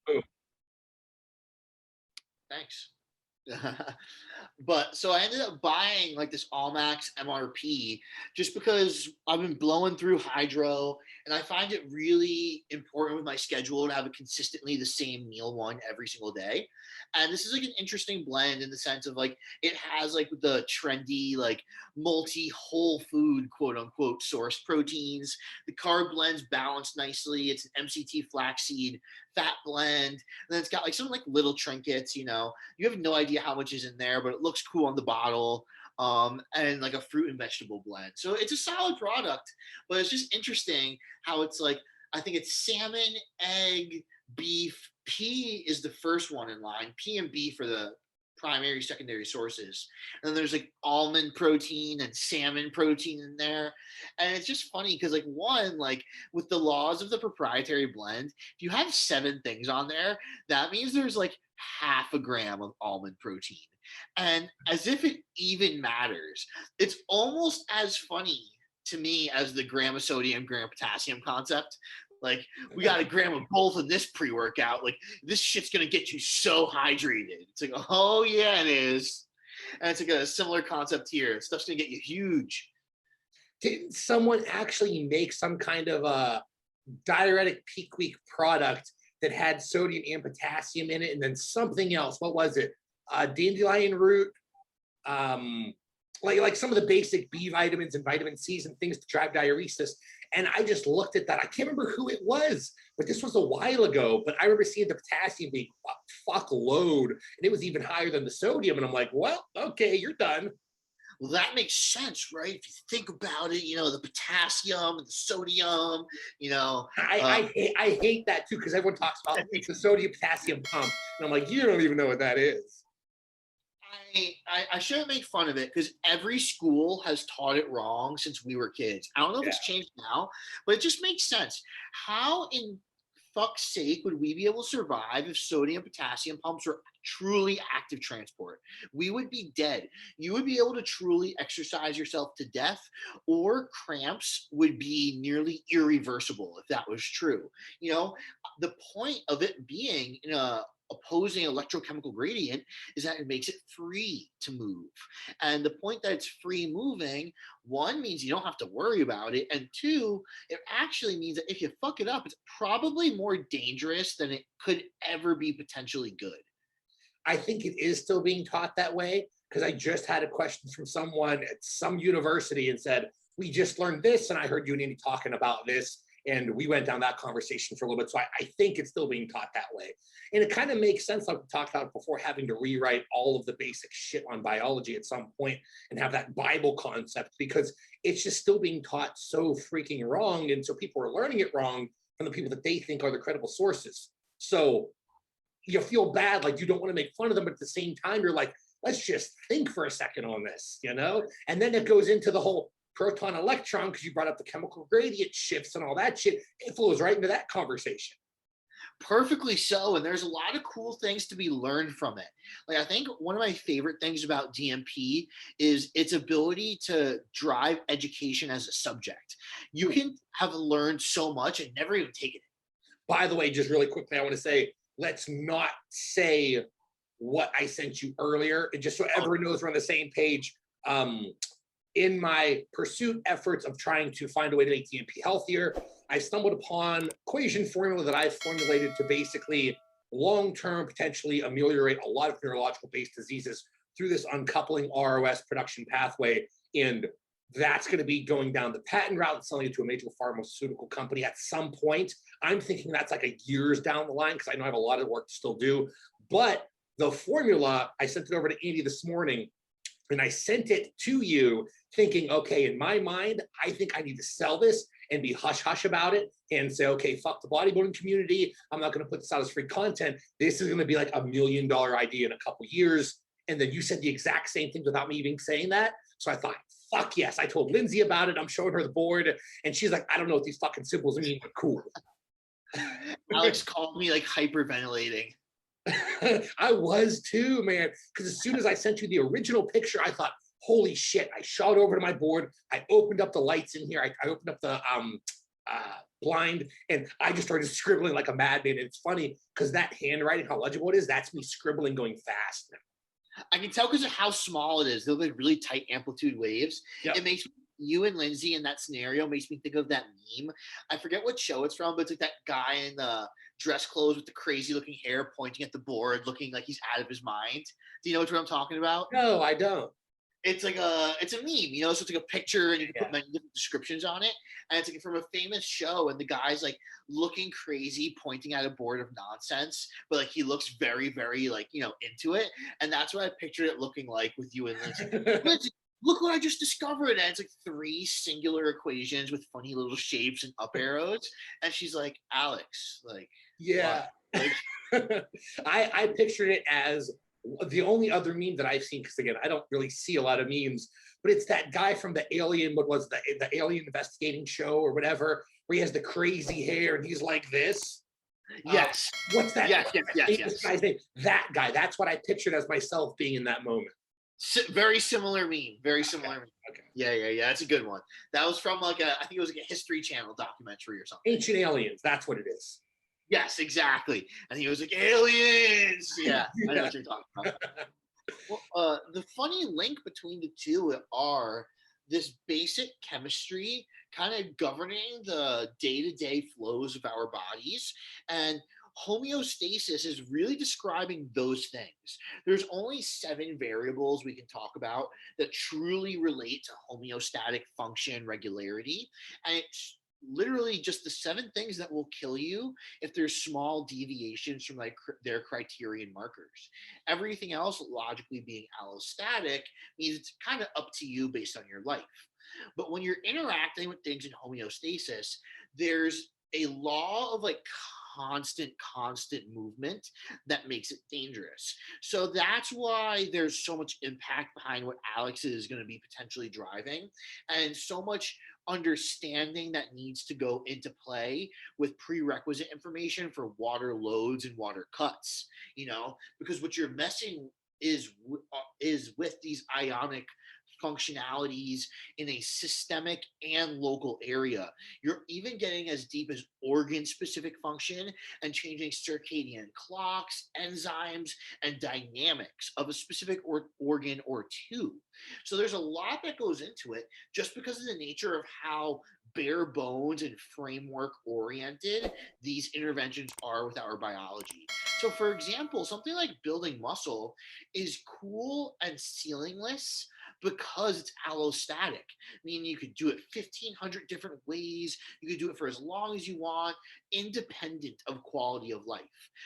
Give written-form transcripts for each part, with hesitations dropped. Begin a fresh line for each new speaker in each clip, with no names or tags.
Boom.
Thanks. But so I ended up buying like this Allmax MRP just because I've been blowing through hydro and I find it really important with my schedule to have it consistently the same meal one every single day. And this is like an interesting blend in the sense of like it has like the trendy, like multi whole food, quote unquote, source proteins. The carb blend's balanced nicely. It's an MCT flaxseed fat blend. And then it's got like some like little trinkets, you have no idea how much is in there, but it looks cool on the bottle. And like a fruit and vegetable blend. So it's a solid product, but it's just interesting how it's like, I think it's salmon, egg, beef. P is the first one in line. P and B for the primary, secondary sources. And then there's like almond protein and salmon protein in there. And it's just funny because like one, like with the laws of the proprietary blend, if you have 7 things on there, that means there's like half a gram of almond protein. And as if it even matters, it's almost as funny to me as the gram of sodium, gram of potassium concept. Like, we got a gram of both in this pre-workout. Like, this shit's gonna get you so hydrated. It's like, oh yeah, it is. And it's like a similar concept here. Stuff's gonna get you huge.
Didn't someone actually make some kind of a diuretic peak week product that had sodium and potassium in it, and then something else? What was it? Dandelion root, like some of the basic B vitamins and vitamin C's and things to drive diuresis. And I just looked at that. I can't remember who it was, but this was a while ago. But I remember seeing the potassium being fuck load, and it was even higher than the sodium. And I'm like, well, okay, you're done.
Well, that makes sense, right? If you think about it, the potassium and the sodium,
I hate that too, because everyone talks about the sodium potassium pump. And I'm like, you don't even know what that is.
I shouldn't make fun of it because every school has taught it wrong since we were kids. I don't know if it's changed now, but it just makes sense. How in fuck's sake would we be able to survive if sodium potassium pumps were truly active transport? We would be dead. You would be able to truly exercise yourself to death, or cramps would be nearly irreversible if that was true. The point of it being in a opposing electrochemical gradient is that it makes it free to move. And the point that it's free moving, one, means you don't have to worry about it. And two, it actually means that if you fuck it up, it's probably more dangerous than it could ever be potentially good.
I think it is still being taught that way, because I just had a question from someone at some university and said, we just learned this, and I heard you and Andy talking about this. And we went down that conversation for a little bit. So I think it's still being taught that way. And it kind of makes sense, like we talked about before, having to rewrite all of the basic shit on biology at some point and have that Bible concept, because it's just still being taught so freaking wrong. And so people are learning it wrong from the people that they think are the credible sources. So you feel bad, like you don't want to make fun of them, but at the same time, you're like, let's just think for a second on this, And then it goes into the whole proton electron, because you brought up the chemical gradient shifts and all that shit. It flows right into that conversation.
Perfectly so. And there's a lot of cool things to be learned from it. Like, I think one of my favorite things about DMP is its ability to drive education as a subject. You can have learned so much and never even taken it.
By the way, just really quickly, I want to say, let's not say what I sent you earlier, and just so everyone knows we're on the same page. In my pursuit efforts of trying to find a way to make DMP healthier, I stumbled upon equation formula that I've formulated to basically long-term potentially ameliorate a lot of neurological-based diseases through this uncoupling ROS production pathway. And that's going to be going down the patent route and selling it to a major pharmaceutical company at some point. I'm thinking that's like a years down the line, because I know I have a lot of work to still do. But the formula, I sent it over to Andy this morning, and I sent it to you thinking, okay, in my mind, I think I need to sell this and be hush-hush about it and say, okay, fuck the bodybuilding community. I'm not going to put this out as free content. This is going to be like $1 million idea in a couple years. And then you said the exact same thing without me even saying that. So I thought, fuck yes. I told Lindsay about it. I'm showing her the board. And she's like, I don't know what these fucking symbols mean, but cool.
Alex called me like hyperventilating.
I was too, man. Because as soon as I sent you the original picture, I thought, holy shit. I shot over to my board. I opened up the lights in here. I opened up the blind, and I just started scribbling like a madman. And it's funny because that handwriting, how legible it is, that's me scribbling going fast now.
I can tell because of how small it is. They're like really tight amplitude waves.
Yep.
It makes you and Lindsay in that scenario makes me think of that meme. I forget what show it's from, but it's like that guy in the dress clothes with the crazy looking hair pointing at the board, looking like he's out of his mind. Do you know what I'm talking about?
No, I don't.
It's like it's a meme, you know, so it's like a picture and you can
Yeah.
put many different descriptions on it. And it's like from a famous show, and the guy's like looking crazy, pointing at a board of nonsense, but like he looks very, very like, you know, into it. And that's what I pictured it looking like with you and Lindsay. Lindsay, look what I just discovered. And it's like three singular equations with funny little shapes and up arrows. And she's like, Alex, like,
Yeah.
like,
I pictured it as the only other meme that I've seen, because again, I don't really see a lot of memes, but it's that guy from the Alien, what was the Alien investigating show or whatever, where he has the crazy hair and he's like this.
yes.
What's that?
Yes.
Guy's name? That guy. That's what I pictured as myself being in that moment.
Very similar meme. Very similar meme.
Okay.
Yeah. That's a good one. That was from like I think it was like a History Channel documentary or something.
Ancient Aliens. That's what it is.
Yes, exactly. And he was like, aliens. Yeah, I know what you're talking about. Well, the funny link between the two are this basic chemistry kind of governing the day-to-day flows of our bodies, and homeostasis is really describing those things. There's only 7 variables we can talk about that truly relate to homeostatic function regularity, and it's literally just the 7 things that will kill you if there's small deviations from like their criterion markers. Everything else, logically being allostatic, means it's kind of up to you based on your life. But when you're interacting with things in homeostasis, there's a law of like constant movement that makes it dangerous. So that's why there's so much impact behind what Alex is going to be potentially driving, and so much understanding that needs to go into play with prerequisite information for water loads and water cuts, you know, because what you're messing is with these ionic functionalities in a systemic and local area. You're even getting as deep as organ specific function and changing circadian clocks, enzymes, and dynamics of a specific organ or two. So there's a lot that goes into it just because of the nature of how bare bones and framework oriented these interventions are with our biology. So, for example, something like building muscle is cool and ceilingless because it's allostatic, meaning you could do it 1,500 different ways. You could do it for as long as you want, independent of quality of life.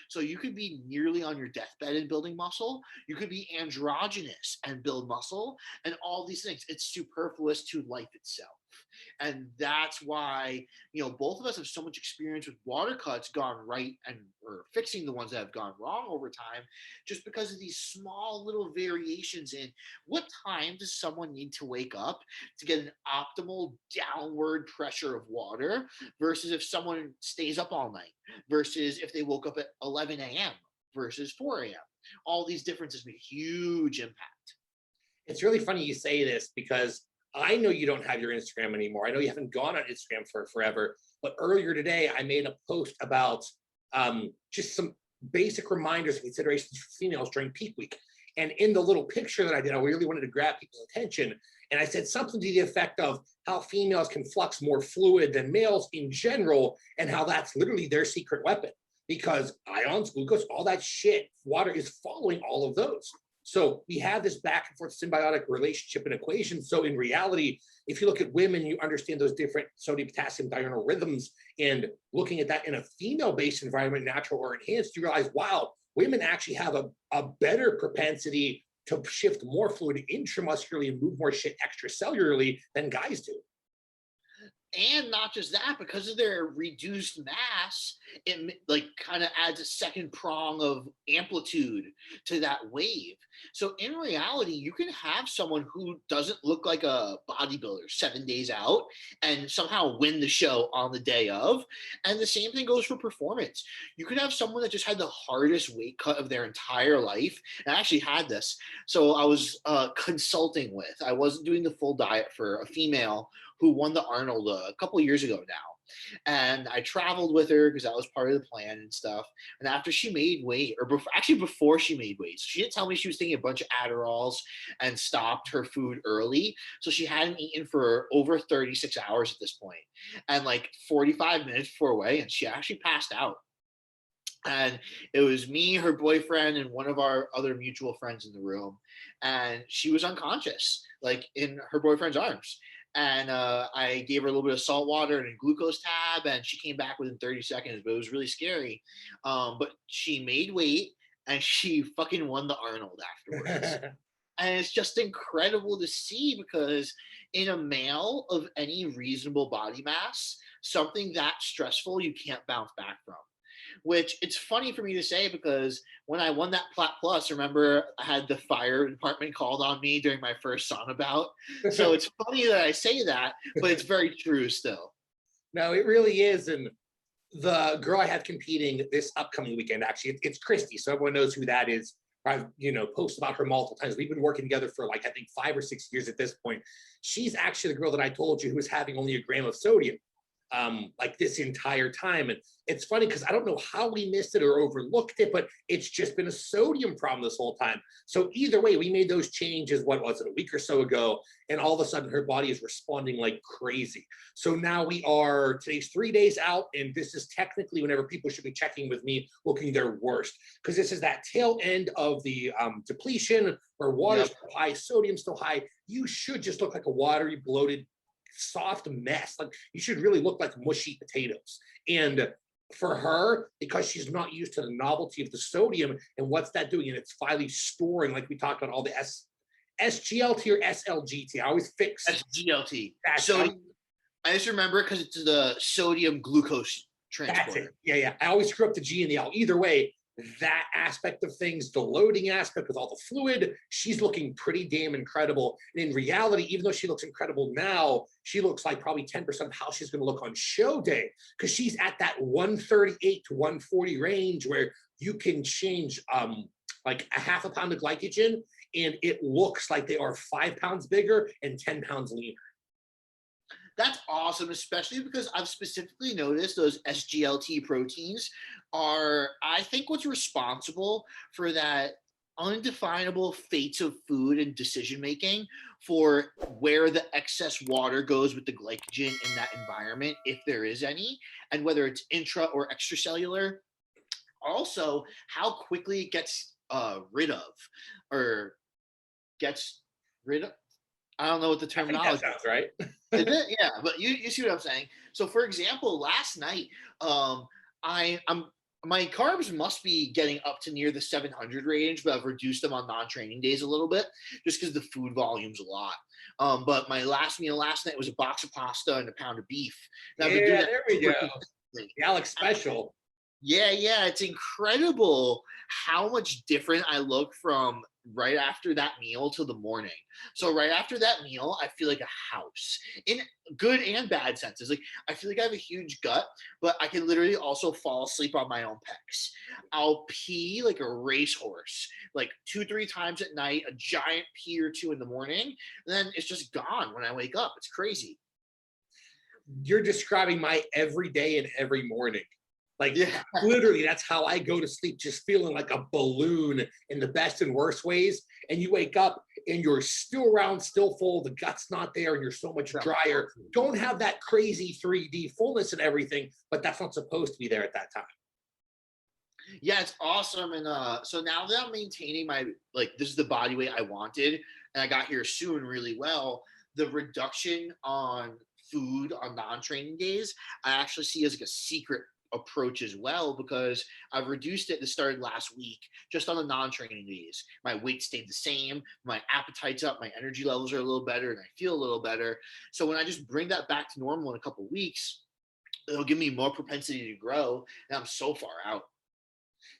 So you could be nearly on your deathbed and building muscle. You could be androgynous and build muscle, and all these things. It's superfluous to life itself. And that's why, you know, both of us have so much experience with water cuts gone right and or fixing the ones that have gone wrong over time, just because of these small little variations in what time does someone need to wake up to get an optimal downward pressure of water versus if someone stays up all night versus if they woke up at 11 a.m. versus 4 a.m. All these differences make huge impact.
It's really funny you say this because I know you don't have your Instagram anymore. I know you haven't gone on Instagram for forever, but earlier today I made a post about just some basic reminders and considerations for females during peak week. And in the little picture that I did, I really wanted to grab people's attention. And I said something to the effect of how females can flux more fluid than males in general, and how that's literally their secret weapon, because ions, glucose, all that shit, water is following all of those. So we have this back and forth symbiotic relationship and equation. So in reality, if you look at women, you understand those different sodium, potassium, diurnal rhythms, and looking at that in a female-based environment, natural or enhanced, you realize, wow, women actually have a better propensity to shift more fluid intramuscularly and move more shit extracellularly than guys do.
And not just that, because of their reduced mass, it like kind of adds a second prong of amplitude to that wave. So in reality, you can have someone who doesn't look like a bodybuilder 7 days out and somehow win the show on the day of. And the same thing goes for performance. You could have someone that just had the hardest weight cut of their entire life. And I actually had this. So I was I wasn't doing the full diet for a female who won the Arnold a couple of years ago now. And I traveled with her because that was part of the plan and stuff. And after she made weight, or actually before she made weight, so she didn't tell me she was taking a bunch of Adderalls and stopped her food early. So she hadn't eaten for over 36 hours at this point. And like 45 minutes before weigh, and she actually passed out. And it was me, her boyfriend, and one of our other mutual friends in the room. And she was unconscious, like in her boyfriend's arms. And I gave her a little bit of salt water and a glucose tab, and she came back within 30 seconds, but it was really scary. But she made weight and she fucking won the Arnold afterwards. And it's just incredible to see because in a male of any reasonable body mass, something that stressful you can't bounce back from. Which it's funny for me to say because when I won that Plat Plus, remember I had the fire department called on me during my first sauna bout. So it's funny that I say that, but it's very true still.
No, it really is. And the girl I have competing this upcoming weekend, actually, it's Christy. So everyone knows who that is. I've, posted about her multiple times. We've been working together for like, I think 5 or 6 years at this point. She's actually the girl that I told you who was having only a gram of sodium. Like this entire time. And it's funny because I don't know how we missed it or overlooked it, but it's just been a sodium problem this whole time. So either way, we made those changes, what was it, a week or so ago, and all of a sudden her body is responding like crazy. So now today's 3 days out, and this is technically whenever people should be checking with me, looking their worst, because this is that tail end of the depletion where water's still high, sodium's still high. You should just look like a watery, bloated, soft mess. Like you should really look like mushy potatoes. And for her, because she's not used to the novelty of the sodium and what's that doing, and it's finally storing, like we talked about, all the SGLT or SLGT. I always fix
SGLT. So I just remember because it's the sodium glucose transporter.
That's it. Yeah. I always screw up the G and the L. Either way, that aspect of things, the loading aspect with all the fluid, she's looking pretty damn incredible. And in reality, even though she looks incredible now, she looks like probably 10% of how she's going to look on show day, because she's at that 138 to 140 range where you can change like a half a pound of glycogen and it looks like they are 5 pounds bigger and 10 pounds leaner.
That's awesome, especially because I've specifically noticed those SGLT proteins are, I think, what's responsible for that undefinable fates of food and decision making for where the excess water goes with the glycogen in that environment, if there is any, and whether it's intra or extracellular. Also, how quickly it gets rid of, or gets rid of. I don't know what the terminology is.
That sounds right.
Is it? Yeah, but you see what I'm saying. So, for example, last night, I'm my carbs must be getting up to near the 700 range, but I've reduced them on non-training days a little bit, just because the food volume's a lot. But my last meal last night was a box of pasta and a pound of beef.
And yeah, there we go. The Alex special.
Yeah, it's incredible how much different I look from right after that meal to the morning. So right after that meal, I feel like a house in good and bad senses. Like I feel like I have a huge gut, but I can literally also fall asleep on my own pecs. I'll pee like a racehorse, like 2-3 times at night, a giant pee or 2 in the morning. And then it's just gone when I wake up. It's crazy.
You're describing my every day and every morning. Like literally, that's how I go to sleep, just feeling like a balloon in the best and worst ways. And you wake up and you're still round, still full, the gut's not there, and you're so much drier. Don't have that crazy 3D fullness and everything, but that's not supposed to be there at that time.
Yeah, it's awesome. And so now that I'm maintaining my, like, this is the body weight I wanted, and I got here soon really well, the reduction on food on non-training days, I actually see as like a secret approach as well, because I've reduced it. This started last week, just on the non-training days. My weight stayed the same, my appetite's up, my energy levels are a little better, and I feel a little better. So when I just bring that back to normal in a couple of weeks, it'll give me more propensity to grow, and I'm so far out.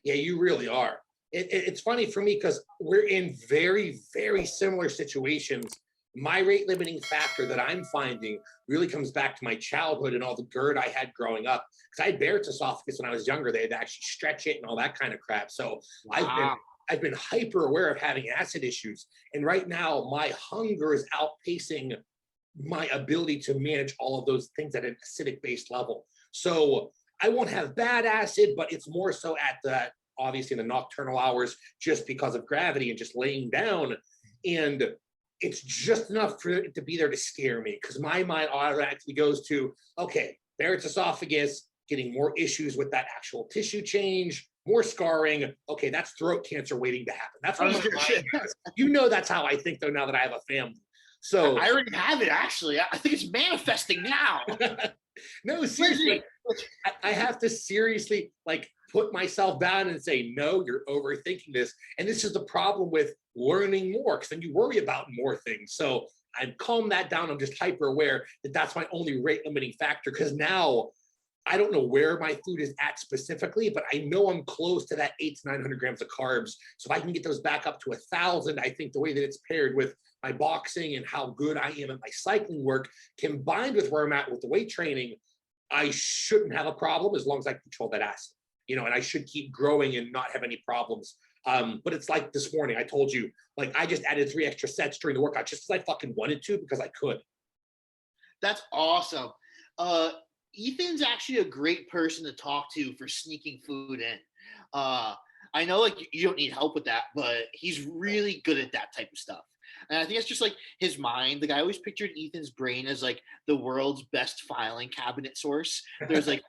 Yeah, you really are. It's funny for me because we're in very, very similar situations. My rate limiting factor that I'm finding really comes back to my childhood and all the GERD I had growing up. Because I had Barrett's esophagus when I was younger. They had to actually stretch it and all that kind of crap. So wow. I've been hyper aware of having acid issues. And right now, my hunger is outpacing my ability to manage all of those things at an acidic based level. So I won't have bad acid, but it's more so at the, obviously in the nocturnal hours, just because of gravity and just laying down. And it's just enough for it to be there to scare me, because my mind automatically goes to, okay, Barrett's esophagus, getting more issues with that actual tissue change, more scarring. Okay, that's throat cancer waiting to happen. That's what my mind does. You know, that's how I think though, now that I have a family. So
I already have it, actually. I think it's manifesting now.
no, seriously, I have to seriously like put myself down and say, no, you're overthinking this. And this is the problem with learning more, because then you worry about more things. So I've calmed that down. I'm just hyper aware that that's my only rate limiting factor, because now I don't know where my food is at specifically, but I know I'm close to that 800 to 900 grams of carbs. So if I can get those back up to 1,000, I think the way that it's paired with my boxing and how good I am at my cycling work, combined with where I'm at with the weight training, I shouldn't have a problem as long as I control that acid, you know, and I should keep growing and not have any problems. But it's like this morning, I told you, like I just added 3 extra sets during the workout just because I fucking wanted to, because I could.
That's awesome. Ethan's actually a great person to talk to for sneaking food in. I know like you don't need help with that, but he's really good at that type of stuff. And I think it's just like his mind. Like I always pictured Ethan's brain as like the world's best filing cabinet source. There's like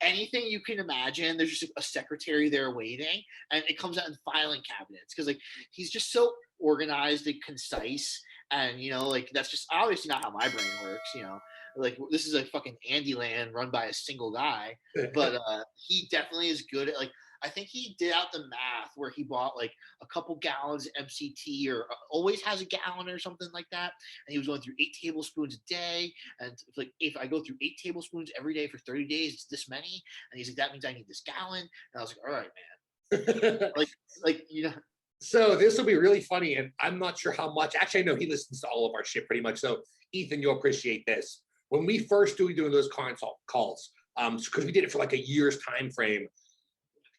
anything you can imagine. There's just a secretary there waiting, and it comes out in filing cabinets because like he's just so organized and concise. And you know, like that's just obviously not how my brain works. You know, like this is a fucking Andy land run by a single guy, but he definitely is good at like. I think he did out the math where he bought like a couple gallons of MCT or always has a gallon or something like that. And he was going through 8 tablespoons a day. And like, if I go through 8 tablespoons every day for 30 days, it's this many. And he's like, that means I need this gallon. And I was like, all right, man. You know.
So this will be really funny. And I'm not sure how much, actually, I know he listens to all of our shit pretty much. So Ethan, you'll appreciate this. When we first started doing those consult calls, because we did it for like a year's time frame,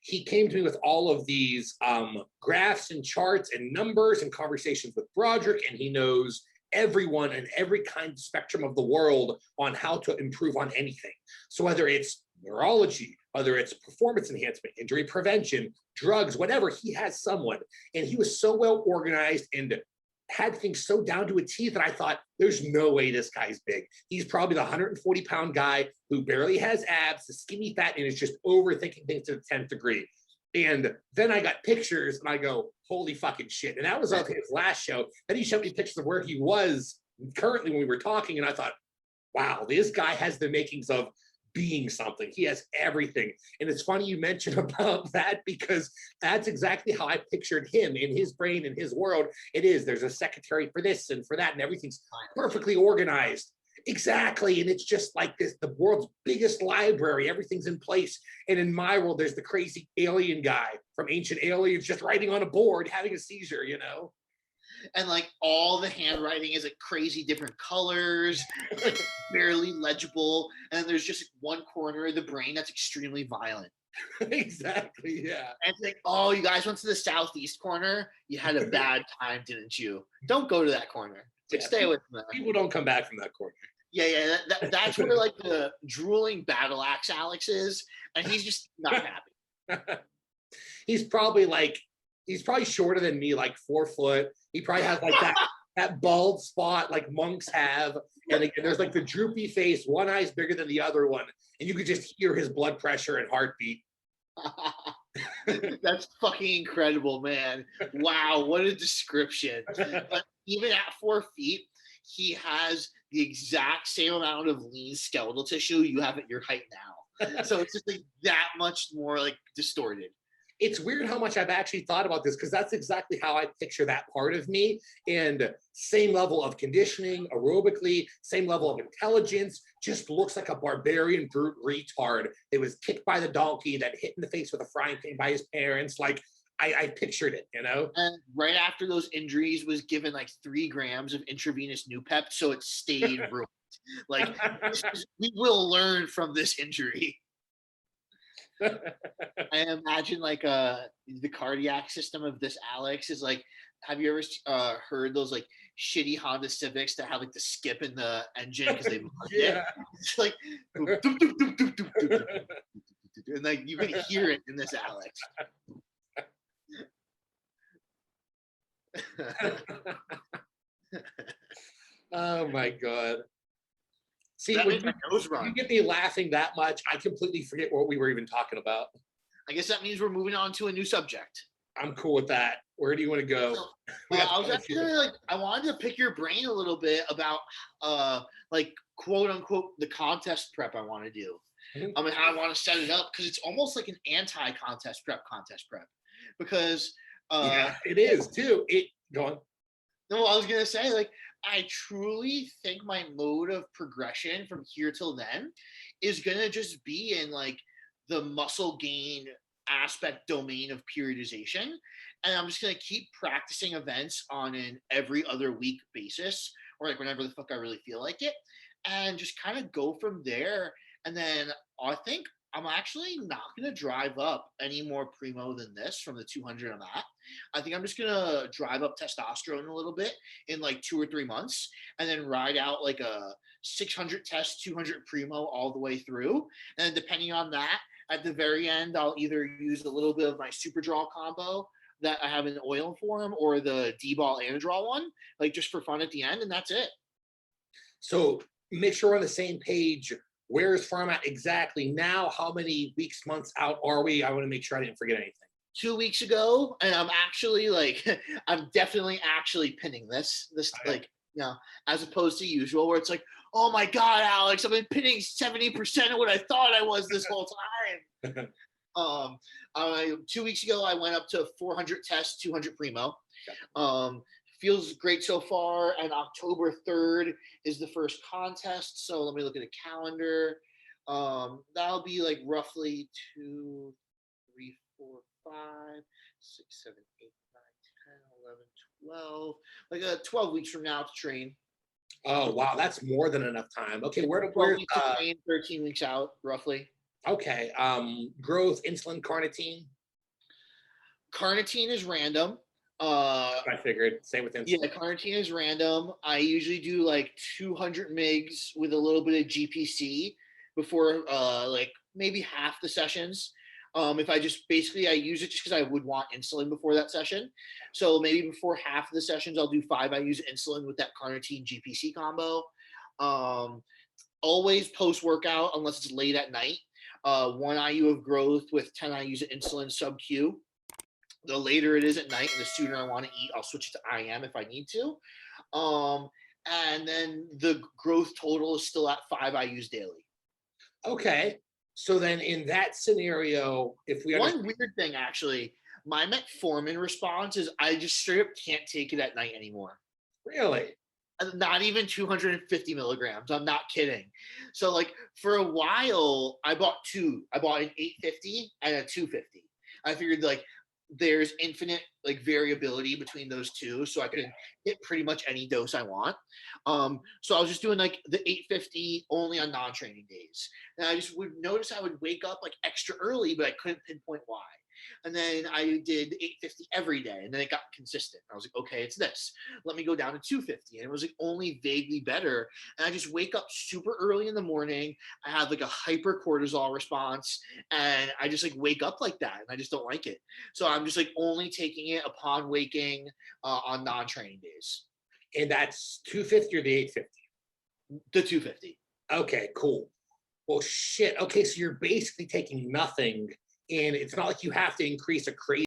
he came to me with all of these graphs and charts and numbers and conversations with Broderick, and he knows everyone and every kind of spectrum of the world on how to improve on anything. So whether it's neurology, whether it's performance enhancement, injury prevention, drugs, whatever, he has someone. And he was so well organized and had things so down to a T that I thought, there's no way this guy's big. He's probably the 140-pound guy who barely has abs, the skinny fat, and is just overthinking things to the 10th degree. And then I got pictures and I go, holy fucking shit. And that was of his last show. Then he showed me pictures of where he was currently when we were talking. And I thought, wow, this guy has the makings of being something. He has everything. And it's funny you mentioned about that, because that's exactly how I pictured him in his brain, in his world. It is, there's a secretary for this and for that, and everything's perfectly organized. Exactly. And it's just like this, the world's biggest library, everything's in place. And in my world, there's the crazy alien guy from Ancient Aliens just writing on a board, having a seizure, you know?
And like all the handwriting is like crazy different colors, like barely legible. And there's just one corner of the brain that's extremely violent.
Exactly, yeah.
And it's like, oh, you guys went to the southeast corner? You had a bad time, didn't you? Don't go to that corner. Like, stay away from that.
People don't come back from that corner.
Yeah. That's where like the drooling battle axe Alex is. And he's just not happy.
He's probably shorter than me, like 4 foot. He probably has like that bald spot like monks have. And again, there's like the droopy face, one eye's bigger than the other one. And you could just hear his blood pressure and heartbeat.
That's fucking incredible, man. Wow, what a description. But even at 4 feet, he has the exact same amount of lean skeletal tissue you have at your height now. So it's just like that much more like distorted.
It's weird how much I've actually thought about this, because that's exactly how I picture that part of me. And same level of conditioning, aerobically, same level of intelligence, just looks like a barbarian brute retard that was kicked by the donkey, that hit in the face with a frying pan by his parents. Like, I pictured it, you know?
And right after those injuries was given like 3 grams of intravenous Nupep, so it stayed ruined. Like, we will learn from this injury. I imagine like the cardiac system of this Alex is like have you ever heard those like shitty Honda Civics that have like the skip in the engine because they mugged it?
Yeah.
It's like, doop, doop, doop, doop, doop, doop, doop, doop, and like you can hear it in this, Alex.
Oh my God. See,
That
when
makes my nose run.
you get me laughing that much, I completely forget what we were even talking about.
I guess that means we're moving on to a new subject.
I'm cool with that. Where do you want to go?
So,
We got
I was
quite a
actually
few.
like, I wanted to pick your brain a little bit about, like quote unquote, the contest prep I want to do.
Mhm.
And how I want to set it up because it's almost like an anti-contest prep, because,
Yeah, it is too. Go on.
no, I was gonna say like I truly think my mode of progression from here till then is gonna just be in like the muscle gain aspect domain of periodization. And I'm just gonna keep practicing events on an every other week basis, or like whenever the fuck I really feel like it, and just kind of go from there. And then I think I'm actually not gonna drive up any more primo than this from the 200 I'm at. I think I'm just gonna drive up testosterone a little bit in like 2 or 3 months, and then ride out like a 600 test, 200 primo all the way through. And depending on that, at the very end, I'll either use a little bit of my super draw combo that I have in oil form or the D-ball anadrol one, like just for fun at the end, and that's it.
So make sure we're on the same page. Where is farm at exactly now? How many weeks, months out are we? I want to make sure I didn't forget anything.
2 weeks ago, and I'm actually like, I'm definitely actually pinning this
Okay.
like, as opposed to usual where it's like, oh my God, Alex, I've been pinning 70% of what I thought I was this whole time. Um, 2 weeks ago, I went up to 400 tests, 200 primo. Feels great so far. And October 3rd is the first contest. So let me look at a calendar. That'll be like roughly 2, 3, 4, 5, 6, 7, 8, 9, 10, 11, 12. Like 12 weeks from now to train.
Oh wow, that's more than enough time. Okay,
12
where
weeks to train, 13 weeks out, roughly.
okay, growth, insulin, carnitine.
Carnitine is random.
I figured. Same with
Yeah,
insulin.
carnitine is random. I usually do like 200 mgs with a little bit of GPC before like maybe half the sessions. If I just basically I use it just because I would want insulin before that session. So maybe before half of the sessions, I'll do 5 IU's insulin with that carnitine GPC combo. Always post workout unless it's late at night. 1 IU of growth with 10 IU's of insulin sub Q. The later it is at night and the sooner I want to eat, I'll switch it to IM if I need to. And then the growth total is still at 5 IU's daily.
Okay, so then in that scenario, if we
One weird thing actually, my metformin response is I just straight up can't take it at night anymore.
really,
Not even 250 milligrams. I'm not kidding. So like for a while, I bought two. I bought an 850 and a 250. I figured like there's infinite like variability between those two, so I can hit pretty much any dose I want. So I was just doing like the 850 only on non-training days, and I just would notice I would wake up like extra early, but I couldn't pinpoint why. And then I did 850 every day, and then it got consistent. I was like, okay, it's this. Let me go down to 250, and it was like only vaguely better. And I just wake up super early in the morning. I have like a hyper cortisol response, and I just like wake up like that, and I just don't like it. So I'm just like only taking it upon waking on non-training days.
and that's 250 or the 850.
The 250.
Okay, cool. Well, shit. Okay, so you're basically taking nothing, and it's not like you have to increase a crazy